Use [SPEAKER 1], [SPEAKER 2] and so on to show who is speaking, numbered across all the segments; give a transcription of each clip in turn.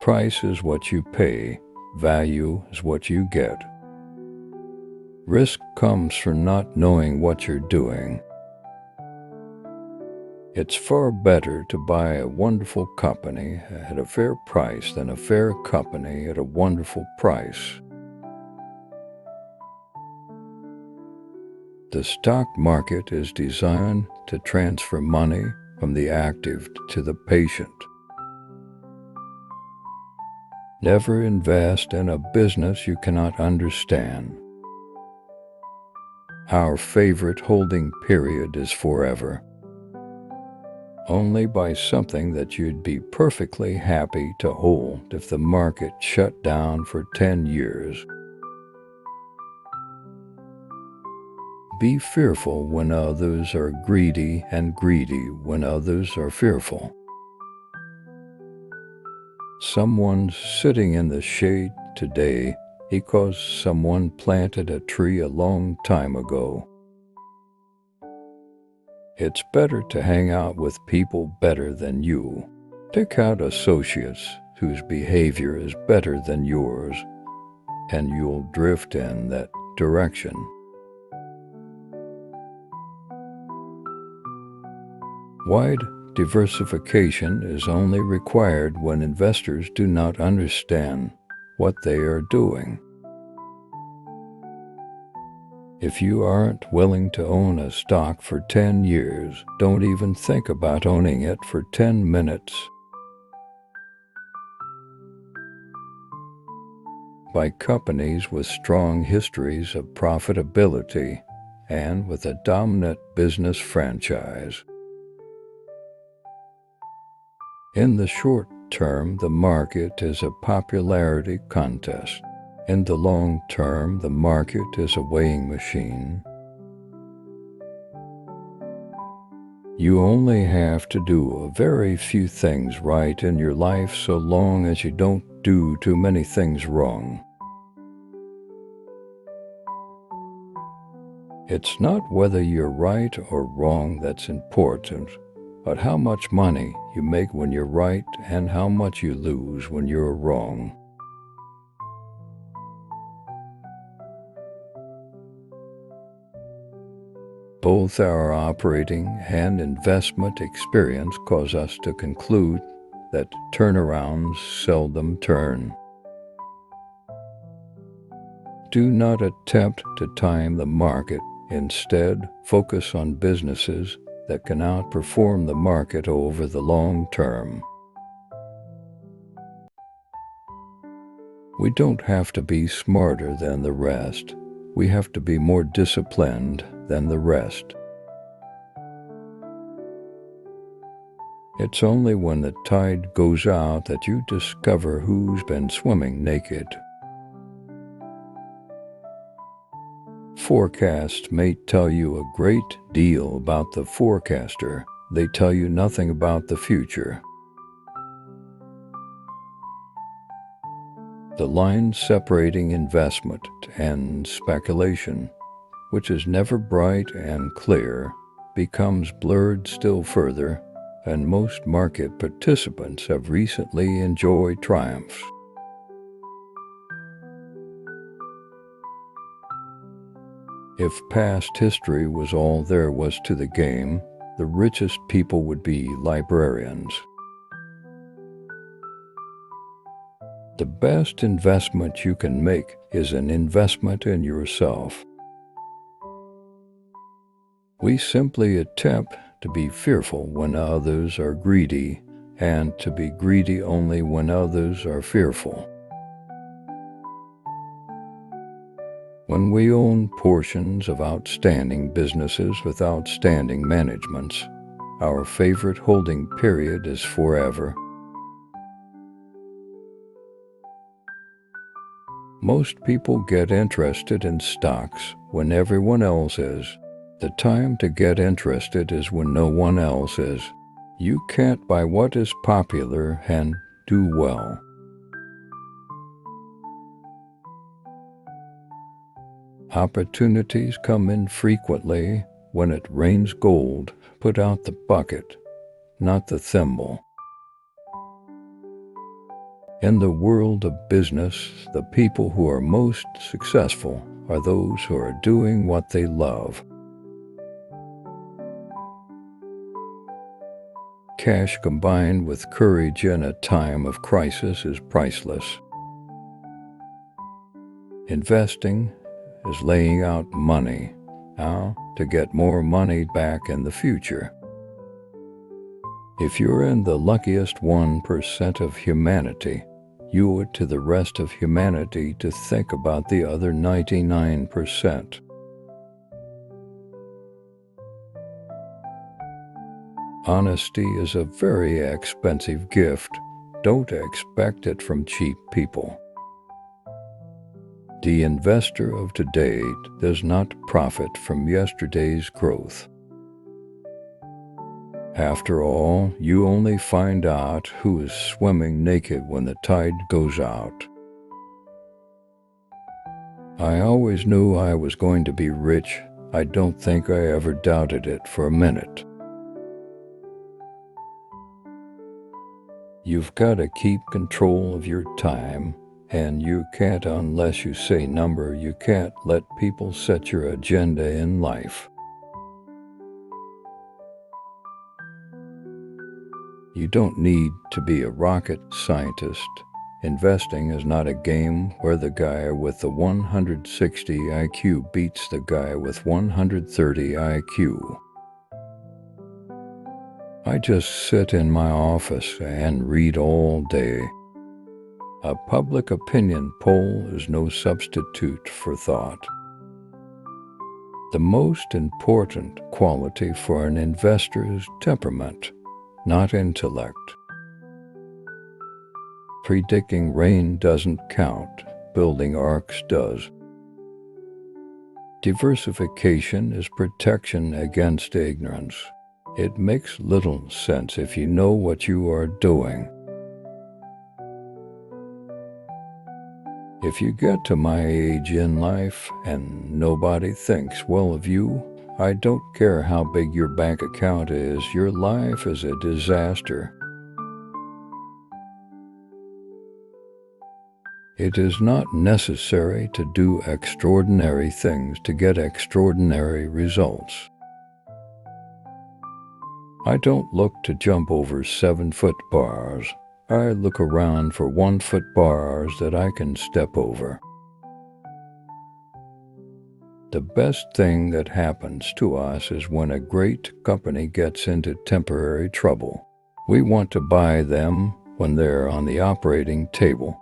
[SPEAKER 1] Price is what you pay, value is what you get. Risk comes from not knowing what you're doing. It's far better to buy a wonderful company at a fair price than a fair company at a wonderful price. The stock market is designed to transfer money from the active to the patient. Never invest in a business you cannot understand. Our favorite holding period is forever. Only buy something that you'd be perfectly happy to hold if the market shut down for 10 years. Be fearful when others are greedy and greedy when others are fearful. Someone's sitting in the shade today because someone planted a tree a long time ago. It's better to hang out with people better than you. Pick out associates whose behavior is better than yours, and you'll drift in that direction. Wide diversification is only required when investors do not understand what they are doing. If you aren't willing to own a stock for 10 years, don't even think about owning it for 10 minutes. Buy companies with strong histories of profitability and with a dominant business franchise. In the short term, the market is a popularity contest. In the long term, the market is a weighing machine. You only have to do a very few things right in your life so long as you don't do too many things wrong. It's not whether you're right or wrong that's important, but how much money you make when you're right and how much you lose when you're wrong. Both our operating and investment experience cause us to conclude that turnarounds seldom turn. Do not attempt to time the market. Instead, focus on businesses that can outperform the market over the long term. We don't have to be smarter than the rest. We have to be more disciplined than the rest. It's only when the tide goes out that you discover who's been swimming naked. Forecasts may tell you a great deal about the forecaster. They tell you nothing about the future. The line separating investment and speculation, which is never bright and clear, becomes blurred still further, and most market participants have recently enjoyed triumphs. If past history was all there was to the game, the richest people would be librarians. The best investment you can make is an investment in yourself. We simply attempt to be fearful when others are greedy, and to be greedy only when others are fearful. When we own portions of outstanding businesses with outstanding managements, our favorite holding period is forever. Most people get interested in stocks when everyone else is. The time to get interested is when no one else is. You can't buy what is popular and do well. Opportunities come in frequently. When it rains gold, put out the bucket, not the thimble. In the world of business, the people who are most successful are those who are doing what they love. Cash combined with courage in a time of crisis is priceless. Investing is laying out money now to get more money back in the future. If you're in the luckiest 1% of humanity, you owe it to the rest of humanity to think about the other 99%. Honesty is a very expensive gift. Don't expect it from cheap people. The investor of today does not profit from yesterday's growth. After all, you only find out who is swimming naked when the tide goes out. I always knew I was going to be rich. I don't think I ever doubted it for a minute. You've got to keep control of your time, and you can't unless you say number. You can't let people set your agenda in life. You don't need to be a rocket scientist. Investing is not a game where the guy with the 160 IQ beats the guy with 130 IQ. I just sit in my office and read all day. A public opinion poll is no substitute for thought. The most important quality for an investor is temperament, not intellect. Predicting rain doesn't count, building arcs does. Diversification is protection against ignorance. It makes little sense if you know what you are doing. If you get to my age in life and nobody thinks well of you, I don't care how big your bank account is, your life is a disaster. It is not necessary to do extraordinary things to get extraordinary results. I don't look to jump over 7-foot bars. I look around for 1-foot bars that I can step over. The best thing that happens to us is when a great company gets into temporary trouble. We want to buy them when they're on the operating table.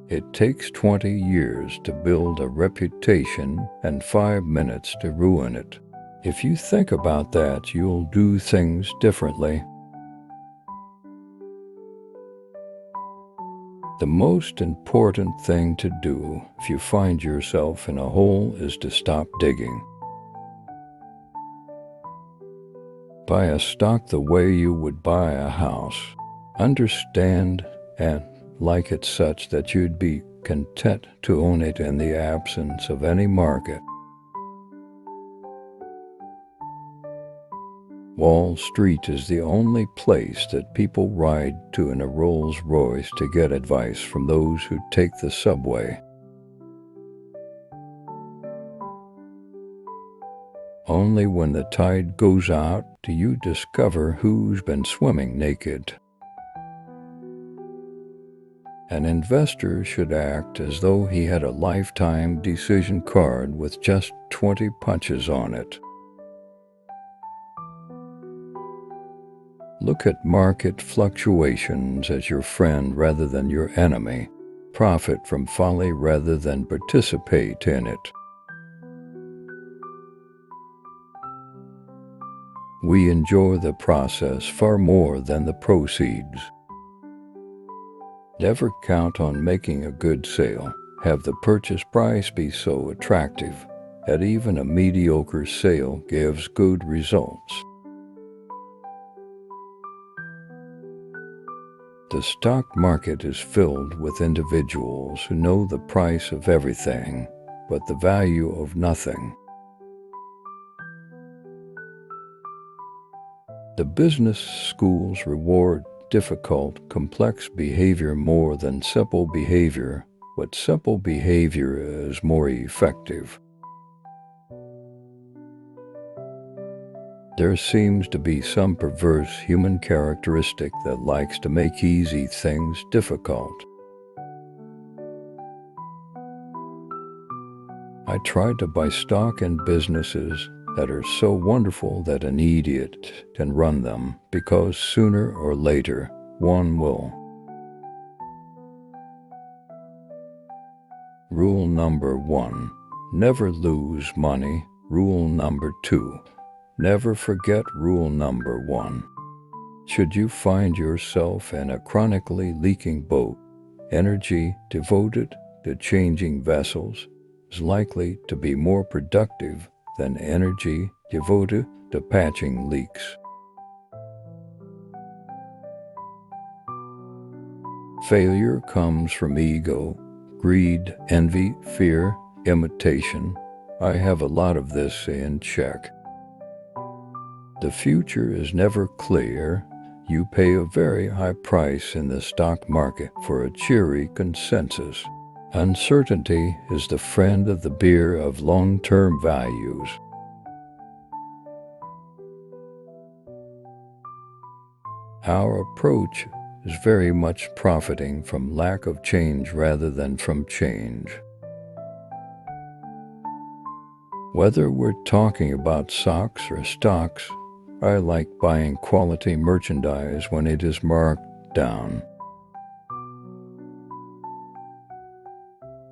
[SPEAKER 1] It takes 20 years to build a reputation and 5 minutes to ruin it. If you think about that, you'll do things differently. The most important thing to do if you find yourself in a hole is to stop digging. Buy a stock the way you would buy a house. Understand and like it such that you'd be content to own it in the absence of any market. Wall Street is the only place that people ride to in a Rolls Royce to get advice from those who take the subway. Only when the tide goes out do you discover who's been swimming naked. An investor should act as though he had a lifetime decision card with just 20 punches on it. Look at market fluctuations as your friend rather than your enemy. Profit from folly rather than participate in it. We enjoy the process far more than the proceeds. Never count on making a good sale. Have the purchase price be so attractive that even a mediocre sale gives good results. The stock market is filled with individuals who know the price of everything, but the value of nothing. The business schools reward difficult, complex behavior more than simple behavior, but simple behavior is more effective. There seems to be some perverse human characteristic that likes to make easy things difficult. I tried to buy stock in businesses that are so wonderful that an idiot can run them, because sooner or later one will. Rule number 1, never lose money. Rule number 2, never forget rule number 1. Should you find yourself in a chronically leaking boat, energy devoted to changing vessels is likely to be more productive than energy devoted to patching leaks. Failure comes from ego, greed, envy, fear, imitation. I have a lot of this in check. The future is never clear. You pay a very high price in the stock market for a cheery consensus. Uncertainty is the friend of the beer of long-term values. Our approach is very much profiting from lack of change rather than from change. Whether we're talking about socks or stocks, I like buying quality merchandise when it is marked down.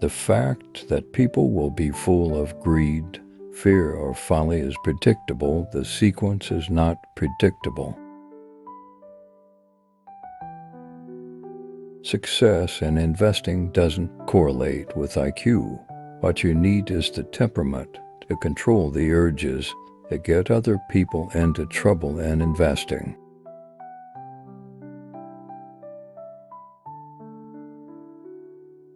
[SPEAKER 1] The fact that people will be full of greed, fear, or folly is predictable. The sequence is not predictable. Success in investing doesn't correlate with IQ. What you need is the temperament to control the urges that get other people into trouble in investing.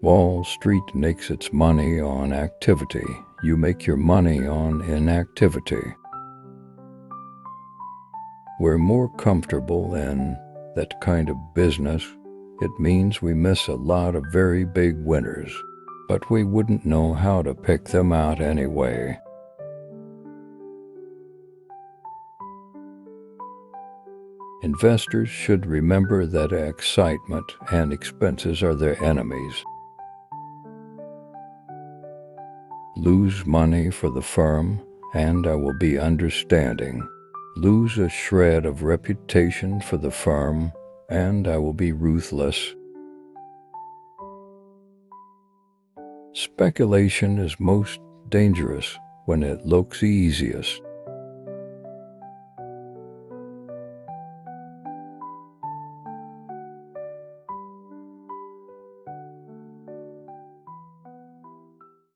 [SPEAKER 1] Wall Street makes its money on activity. You make your money on inactivity. We're more comfortable in that kind of business. It means we miss a lot of very big winners, but we wouldn't know how to pick them out anyway. Investors should remember that excitement and expenses are their enemies. Lose money for the firm, and I will be understanding. Lose a shred of reputation for the firm, and I will be ruthless. Speculation is most dangerous when it looks easiest.